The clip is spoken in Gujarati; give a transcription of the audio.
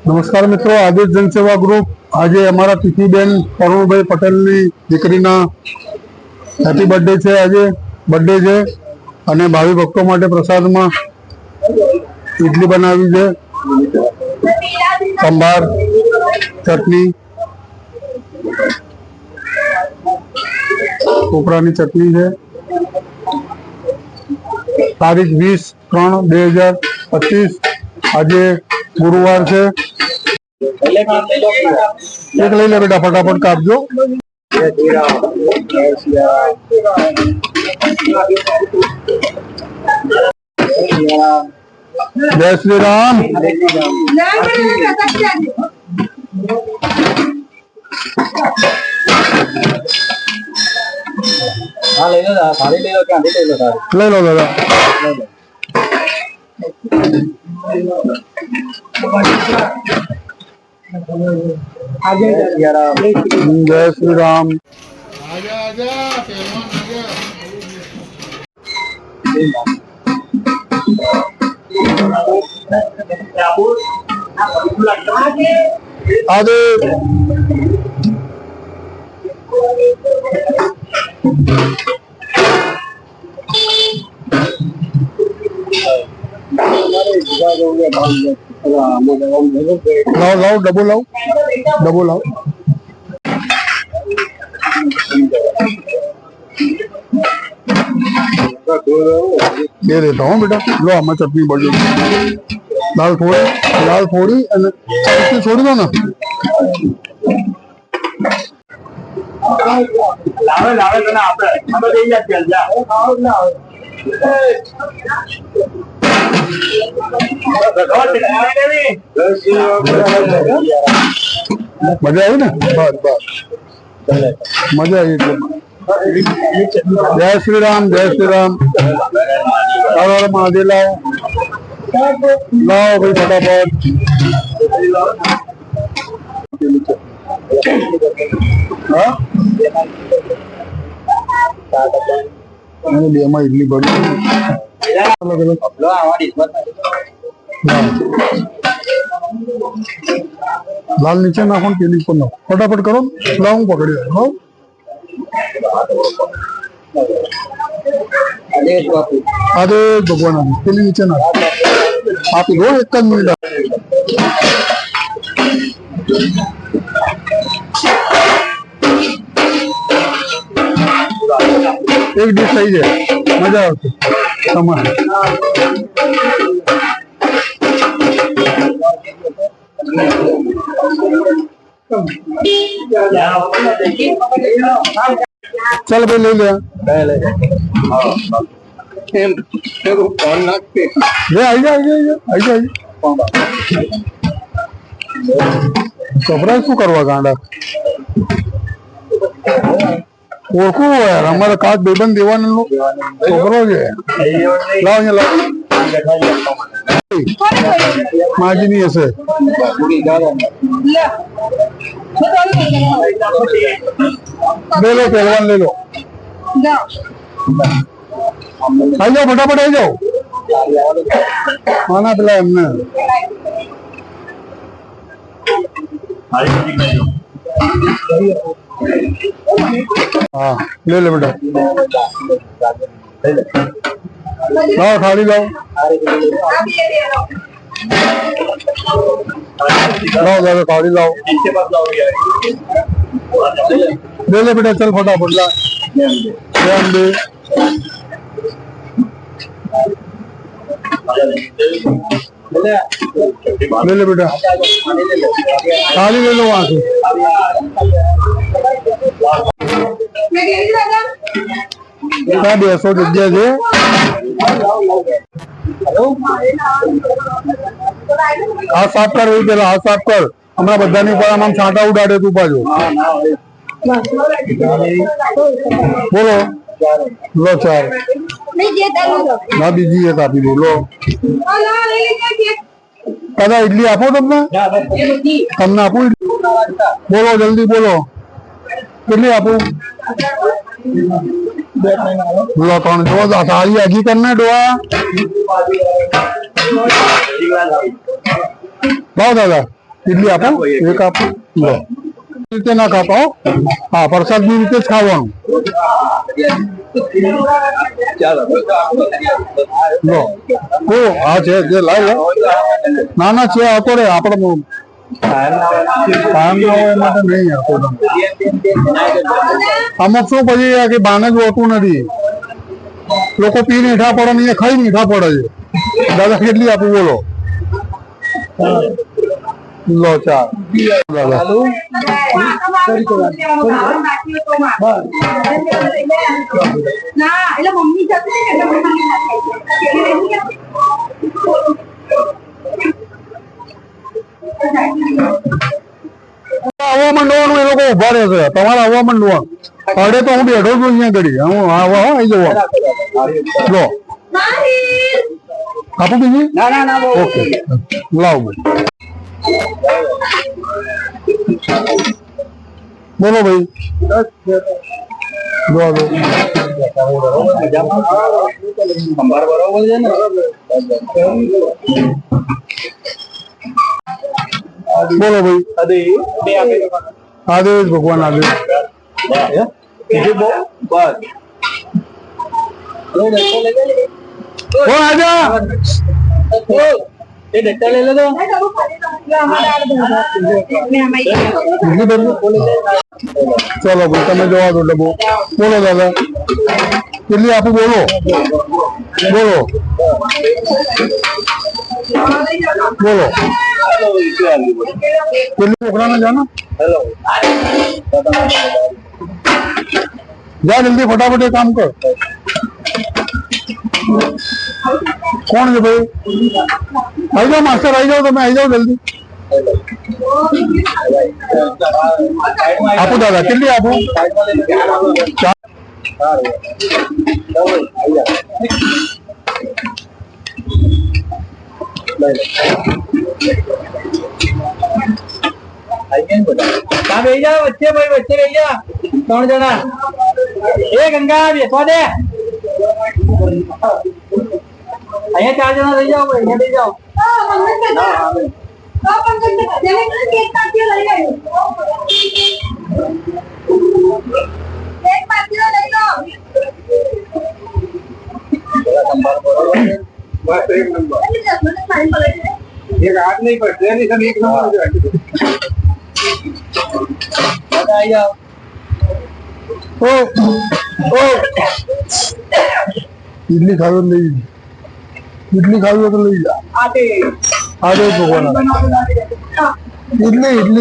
નમસ્કાર મિત્રો, આદેશ જનસેવા ગ્રુપ આજે અમારા તિથિબેન તરુણભાઈ પટેલની દીકરીના હેપી બર્થડે છે. આજે બર્થડે છે અને ભાવિ ભક્તો માટે પ્રસાદમાં ઇડલી બનાવી છે, સંભાર, ચટણી, કોપરાની ચટણી છે. તારીખ 20/3/2025 આજે ગુરુવાર છે. एक ले ले बेटा, फटाफट काटजो। जय श्री राम। हाँ ले लो दादा, थाली ले लो, क्या ले लो दादा, ले लो दादा। जय श्री राम। आजा आजा पहलवान आजा। लाओ लाओ डबो लाओ, डबो लाओ। दे देता हूँ बेटा, लो हमें चटनी बढ़ दाल थोड़ी छोड़ दो ना। लावे लावे तो ना आपने हमें दे जा चल जा। मजा आई ना, बस बस मजा आई। जय श्री राम, जय श्री राम। हर हर महादेव। लाओ लाओ भाई फटाफट। बेमा इडली बड़ी लाल नीचे नाखो, पेली पर नाखो, फटाफट करो। लाऊं पकड़ी लाओ। आदेश भगवान पेली नीचे ना आप लो, एक मिनट। एक डिश सही है, मजा આવશે તમારે। चल भाई ले ले आई जा कपड़ा शू करवा गांडा ओळखू यार, हमारा काच बेबंद देवाना छोकरो છે। લાવ અહીંયા લાવ, માજી ની હશે। ले लो पहलवान, ले लो। आई जाओ फटाफट, आई जाओ। खाना पिला हमने। हाँ ले ले बेटा, लाओ थाली लाओ, लाओ दादा थाली लाओ। ले ले बेटा, चल फटाफट ला। ध्यान दे। ले ले बेटा, थाली ले लो वहां से। क्या 200 जग्या છે? हाथ साफ कर, वही पेला हाथ साफ कर। हमारा बधानी पर आम छांटा उड़ाड़े तू पाजो। बोलो लो 4 ना बीजी है काफी। बोलो दादा इडली आपो તમને આપું इडली? बोलो जल्दी बोलो, कितनी आपू? बोलो कौन दो थाली आगी करना डोआ। लाओ दादा ઇડલી આપો, એક આપો. લો રીતે ના કાપો, હા પ્રસાદની રીતે જ ખાવાનું. લો ઓ હા છે જે લાવ ના ના છે આપો રે આપણે કામ ના હોય માટે નહીં આપો. અમુક શું પછી કે બાને જ હોતું નથી, લોકો પી મીઠા પડે ને ખાઈ મીઠા પડે છે. દાદા કેટલી આપું બોલો? લો ચાલ દાદા આવવા માંડવાનું, એ લોકો ઉભા રહે છે. તમારે આવવા માંડવાનું અડે તો હું બેઠો છું અહીંયા ઘડી. હું આવા આવી જવા. લો આપું બીજી? ઓકે લાવ ભાઈ. બોલો ભાઈ. બોલો ભાઈ. આદેશ ભગવાન આદેશ. આજા ચલો ભાઈ તમે જવા દો ડબ્બો. બોલો દાદા કેટલી આપું? બોલો બોલો બોલો કેટલી છોકરાને જાનો જા જલ્દી ફટાફટ એ કામ કર. કોણ છે ભાઈ? આવી જાઓ માસ્ટર, આવી જાઓ તમે, આવી જાઓ જલ્દી. આપું દાદા કેટલી આપું? વચ્ચે ભાઈ વચ્ચે રહી જા 3 જણા. એ ગંગા બેસવા દે. અહીંયા 4 જણા રહી જાઓ ભાઈ, અહીંયા રહી જાઓ. એક હાથ નહીં પડે, એક નંબર ઇડલી ખાવી લઈ, ઇડલી ખાવી તો લઈ જા. આદે ભગવાન ઇડલી ઇડલી